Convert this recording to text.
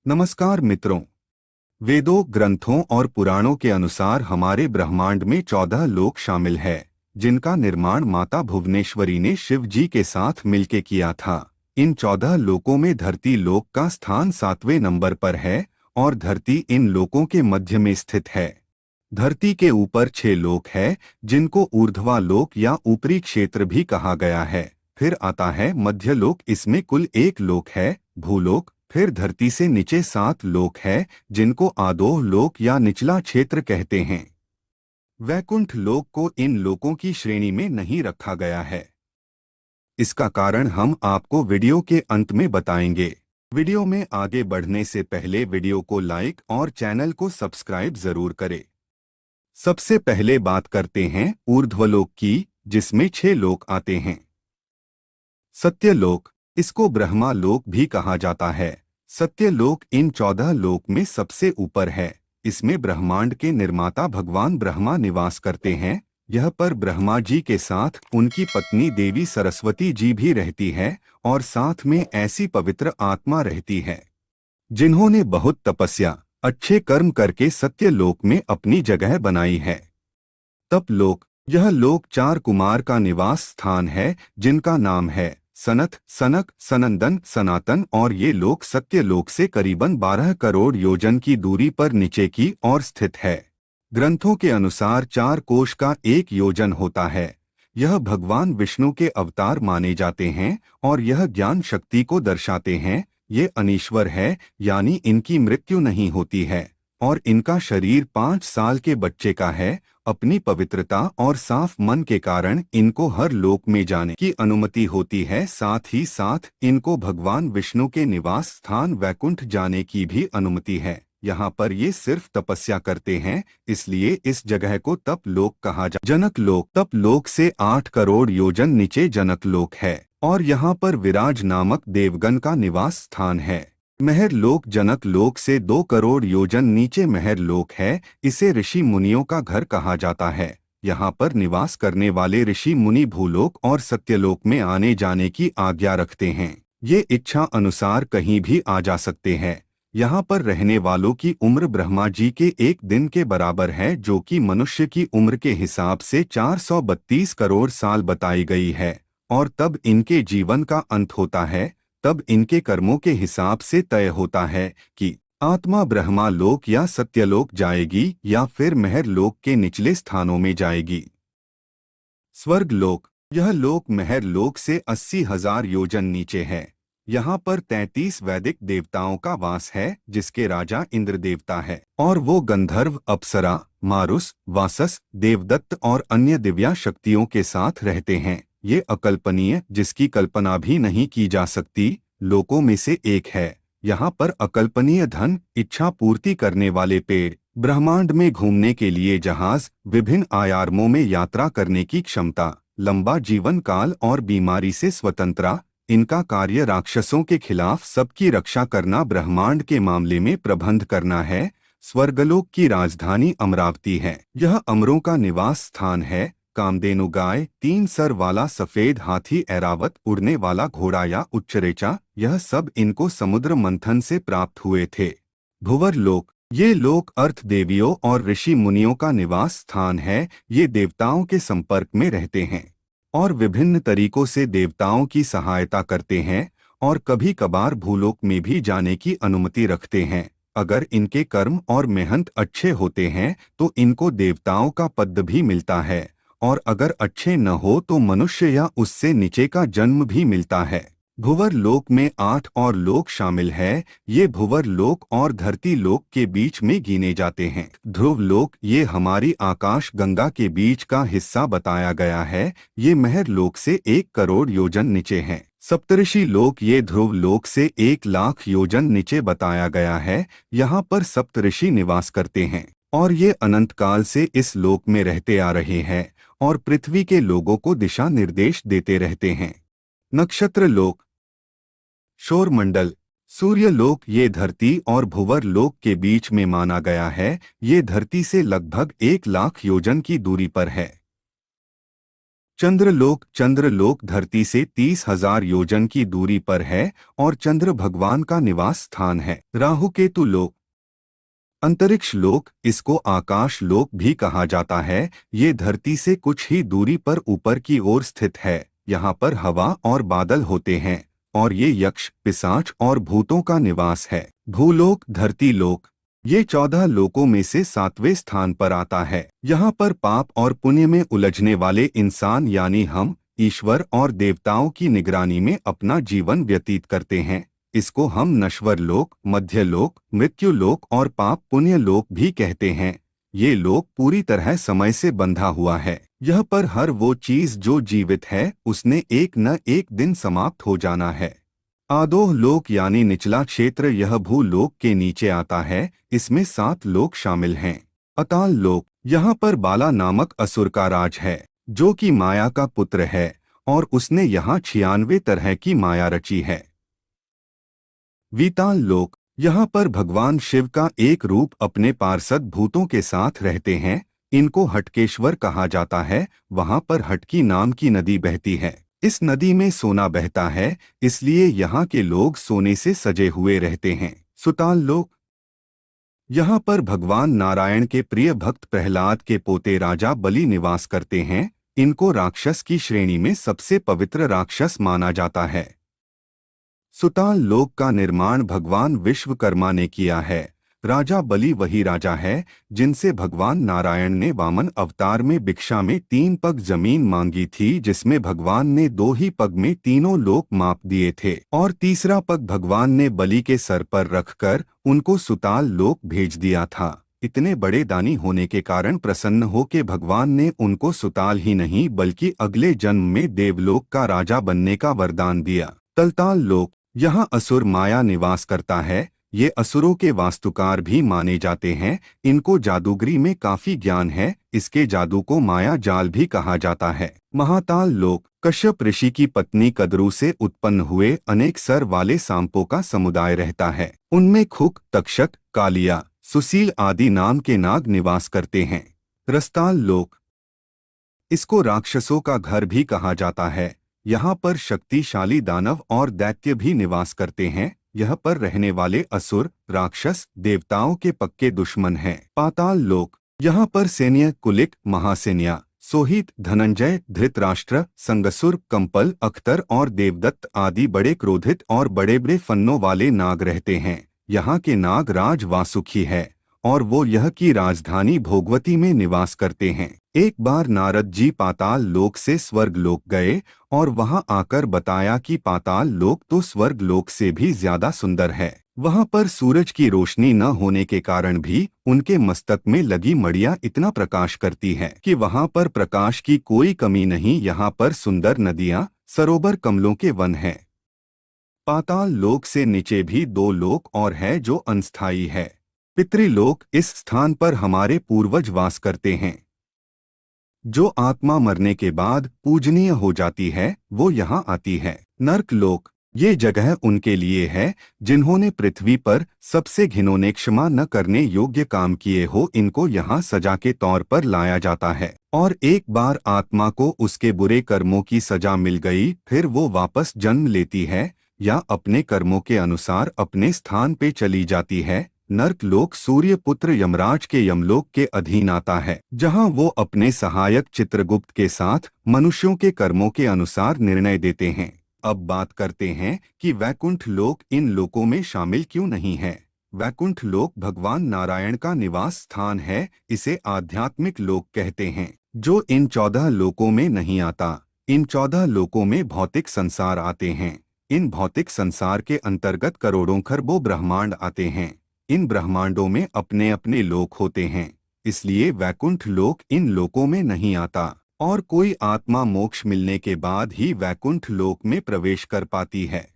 नमस्कार मित्रों। वेदों, ग्रंथों और पुराणों के अनुसार हमारे ब्रह्मांड में 14 लोक शामिल है, जिनका निर्माण माता भुवनेश्वरी ने शिव जी के साथ मिलके किया था। इन 14 लोकों में धरती लोक का स्थान 7वें नंबर पर है और धरती इन लोकों के मध्य में स्थित है। धरती के ऊपर 6 लोक है, जिनको ऊर्ध्वा लोक या ऊपरी क्षेत्र भी कहा गया है। फिर आता है मध्य लोक, इसमें कुल 1 लोक है, भूलोक। फिर धरती से नीचे 7 लोक है, जिनको आधोह लोक या निचला क्षेत्र कहते हैं। वैकुंठ लोक को इन लोकों की श्रेणी में नहीं रखा गया है। इसका कारण हम आपको वीडियो के अंत में बताएंगे। वीडियो में आगे बढ़ने से पहले वीडियो को लाइक और चैनल को सब्सक्राइब जरूर करें। सबसे पहले बात करते हैं ऊर्ध्वलोक की, जिसमें 6 लोक आते हैं। सत्यलोक, इसको ब्रह्मा लोक भी कहा जाता है। सत्यलोक इन 14 लोक में सबसे ऊपर है। इसमें ब्रह्मांड के निर्माता भगवान ब्रह्मा निवास करते हैं। यह पर ब्रह्मा जी के साथ उनकी पत्नी देवी सरस्वती जी भी रहती है और साथ में ऐसी पवित्र आत्मा रहती है जिन्होंने बहुत तपस्या, अच्छे कर्म करके सत्यलोक में अपनी जगह बनाई है। तपलोक, यह लोक 4 कुमार का निवास स्थान है, जिनका नाम है सनत, सनक, सनंदन, सनातन, और ये लोक सत्यलोक से करीबन 12 करोड़ योजन की दूरी पर नीचे की ओर स्थित है। ग्रंथों के अनुसार 4 कोश का 1 योजन होता है। यह भगवान विष्णु के अवतार माने जाते हैं और यह ज्ञान शक्ति को दर्शाते हैं। ये अनीश्वर है, यानी इनकी मृत्यु नहीं होती है और इनका शरीर 5 साल के बच्चे का है। अपनी पवित्रता और साफ मन के कारण इनको हर लोक में जाने की अनुमति होती है। साथ ही साथ इनको भगवान विष्णु के निवास स्थान वैकुंठ जाने की भी अनुमति है। यहाँ पर ये सिर्फ तपस्या करते हैं, इसलिए इस जगह को तप लोक कहा जनक लोक, तप लोक से 8 करोड़ योजन नीचे जनक लोक है और यहाँ पर विराज नामक देवगण का निवास स्थान है। महर लोक जनक लोक से 2 करोड़ योजन नीचे महर लोक है। इसे ऋषि मुनियों का घर कहा जाता है। यहाँ पर निवास करने वाले ऋषि मुनि भूलोक और सत्यलोक में आने जाने की आज्ञा रखते हैं। ये इच्छा अनुसार कहीं भी आ जा सकते हैं। यहाँ पर रहने वालों की उम्र ब्रह्मा जी के 1 दिन के बराबर है, जो कि मनुष्य की उम्र के हिसाब से 432 करोड़ साल बताई गई है। और तब इनके जीवन का अंत होता है। तब इनके कर्मों के हिसाब से तय होता है कि आत्मा ब्रह्मा लोक या सत्यलोक जाएगी या फिर महर लोक के निचले स्थानों में जाएगी। स्वर्ग लोक, यह लोक महर लोक से 80,000 योजन नीचे है। यहाँ पर 33 वैदिक देवताओं का वास है, जिसके राजा इंद्र देवता है और वो गंधर्व, अप्सरा, मारुस, वासस, देवदत्त और अन्य दिव्या शक्तियों के साथ रहते हैं। ये अकल्पनीय, जिसकी कल्पना भी नहीं की जा सकती, लोकों में से एक है। यहाँ पर अकल्पनीय धन, इच्छा पूर्ति करने वाले पेड़, ब्रह्मांड में घूमने के लिए जहाज, विभिन्न आयामों में यात्रा करने की क्षमता, लंबा जीवन काल और बीमारी से स्वतंत्रता। इनका कार्य राक्षसों के खिलाफ सबकी रक्षा करना, ब्रह्मांड के मामले में प्रबंध करना है। स्वर्गलोक की राजधानी अमरावती है। यह अमरों का निवास स्थान है। कामधेनु गाय, 3 सर वाला सफेद हाथी, ऐरावत, उड़ने वाला घोड़ा या उच्चरेचा, यह सब इनको समुद्र मंथन से प्राप्त हुए थे। भुवर लोक, ये लोक अर्थ देवियों और ऋषि मुनियों का निवास स्थान है। ये देवताओं के संपर्क में रहते हैं और विभिन्न तरीकों से देवताओं की सहायता करते हैं और कभी कभार भूलोक में भी जाने की अनुमति रखते हैं। अगर इनके कर्म और मेहनत अच्छे होते हैं तो इनको देवताओं का पद भी मिलता है और अगर अच्छे न हो तो मनुष्य या उससे नीचे का जन्म भी मिलता है। भुवर लोक में 8 और लोक शामिल है। ये भुवर लोक और धरती लोक के बीच में गिने जाते हैं। ध्रुव लोक, ये हमारी आकाश गंगा के बीच का हिस्सा बताया गया है। ये महर लोक से 1 करोड़ योजन नीचे है। सप्तऋषि लोक, ये ध्रुव लोक से 1 लाख योजन नीचे बताया गया है। यहाँ पर सप्तऋषि निवास करते हैं और ये अनंत काल से इस लोक में रहते आ रहे हैं और पृथ्वी के लोगों को दिशा निर्देश देते रहते हैं। नक्षत्र लोक, शोरमंडल, सूर्य लोक, ये धरती और भुवर लोक के बीच में माना गया है। ये धरती से लगभग 1 लाख योजन की दूरी पर है। चंद्रलोक धरती से 30,000 योजन की दूरी पर है और चंद्र भगवान का निवास स्थान है। राहु केतु लोक, अंतरिक्ष लोक, इसको आकाश लोक भी कहा जाता है। ये धरती से कुछ ही दूरी पर ऊपर की ओर स्थित है। यहाँ पर हवा और बादल होते हैं और ये यक्ष, पिशाच और भूतों का निवास है। भूलोक, धरती लोक, ये 14 लोकों में से 7वें स्थान पर आता है। यहाँ पर पाप और पुण्य में उलझने वाले इंसान यानी हम ईश्वर और देवताओं की निगरानी में अपना जीवन व्यतीत करते हैं। इसको हम नश्वर लोक, मध्य लोक, मृत्यु लोक और पाप पुण्य लोक भी कहते हैं। ये लोक पूरी तरह समय से बंधा हुआ है। यह पर हर वो चीज जो जीवित है उसने एक न एक दिन समाप्त हो जाना है। आधोह लोक यानी निचला क्षेत्र, यह भूलोक के नीचे आता है। इसमें 7 लोक शामिल हैं। अताल लोक, यहाँ पर बाला नामक असुर का राज है जो कि माया का पुत्र है और उसने यहाँ 96 तरह की माया रची है। वीताल लोक, यहाँ पर भगवान शिव का एक रूप अपने पार्षद भूतों के साथ रहते हैं। इनको हटकेश्वर कहा जाता है। वहाँ पर हटकी नाम की नदी बहती है। इस नदी में सोना बहता है, इसलिए यहाँ के लोग सोने से सजे हुए रहते हैं। सुताल लोक, यहाँ पर भगवान नारायण के प्रिय भक्त प्रहलाद के पोते राजा बलि निवास करते हैं। इनको राक्षस की श्रेणी में सबसे पवित्र राक्षस माना जाता है। सुताल लोक का निर्माण भगवान विश्वकर्मा ने किया है। राजा बलि वही राजा है जिनसे भगवान नारायण ने वामन अवतार में भिक्षा में 3 पग जमीन मांगी थी, जिसमें भगवान ने 2 ही पग में तीनों लोक माप दिए थे और तीसरा पग भगवान ने बलि के सर पर रखकर उनको सुताल लोक भेज दिया था। इतने बड़े दानी होने के कारण प्रसन्न हो के भगवान ने उनको सुताल ही नहीं बल्कि अगले जन्म में देवलोक का राजा बनने का वरदान दिया। तलताल लोक, यहाँ असुर माया निवास करता है। ये असुरों के वास्तुकार भी माने जाते हैं। इनको जादूगरी में काफी ज्ञान है। इसके जादू को माया जाल भी कहा जाता है। महाताल लोक, कश्यप ऋषि की पत्नी कद्रू से उत्पन्न हुए अनेक सर वाले सांपों का समुदाय रहता है। उनमें खुक, तक्षक, कालिया, सुशील आदि नाम के नाग निवास करते हैं। रस्ताल लोक, इसको राक्षसों का घर भी कहा जाता है। यहाँ पर शक्तिशाली दानव और दैत्य भी निवास करते हैं। यह पर रहने वाले असुर, राक्षस, देवताओं के पक्के दुश्मन हैं। पाताल लोक, यहाँ पर सैन्य, कुलिक, महासेन्या, सोहित, धनंजय, धृतराष्ट्र, संगसुर, कंपल, अख्तर और देवदत्त आदि बड़े क्रोधित और बड़े बड़े फन्नों वाले नाग रहते हैं। यहाँ के नाग राज वासुकी है और वो यह की राजधानी भोगवती में निवास करते हैं। एक बार नारद जी पाताल लोक से स्वर्ग लोक गए और वहां आकर बताया कि पाताल लोक तो स्वर्ग लोक से भी ज्यादा सुंदर है। वहां पर सूरज की रोशनी न होने के कारण भी उनके मस्तक में लगी मड़ियां इतना प्रकाश करती है कि वहां पर प्रकाश की कोई कमी नहीं। यहाँ पर सुंदर नदियां, सरोवर, कमलों के वन हैं। पाताल लोक से नीचे भी 2 लोक और है जो अनस्थायी है। पितृलोक, इस स्थान पर हमारे पूर्वज वास करते हैं। जो आत्मा मरने के बाद पूजनीय हो जाती है वो यहाँ आती है। नर्क लोक, ये जगह उनके लिए है जिन्होंने पृथ्वी पर सबसे घिनौने, क्षमा न करने योग्य काम किए हो। इनको यहाँ सजा के तौर पर लाया जाता है और एक बार आत्मा को उसके बुरे कर्मों की सजा मिल गई फिर वो वापस जन्म लेती है या अपने कर्मों के अनुसार अपने स्थान पे चली जाती है। नर्क लोक सूर्य पुत्र यमराज के यमलोक के अधीन आता है, जहां वो अपने सहायक चित्रगुप्त के साथ मनुष्यों के कर्मों के अनुसार निर्णय देते हैं। अब बात करते हैं कि वैकुंठ लोक इन लोकों में शामिल क्यों नहीं है। वैकुंठ लोक भगवान नारायण का निवास स्थान है। इसे आध्यात्मिक लोक कहते हैं, जो इन 14 लोकों में नहीं आता। इन 14 लोकों में भौतिक संसार आते हैं। इन भौतिक संसार के अंतर्गत करोड़ों खरबों ब्रह्मांड आते हैं। इन ब्रह्मांडों में अपने अपने लोक होते हैं, इसलिए वैकुंठ लोक इन लोकों में नहीं आता और कोई आत्मा मोक्ष मिलने के बाद ही वैकुंठ लोक में प्रवेश कर पाती है।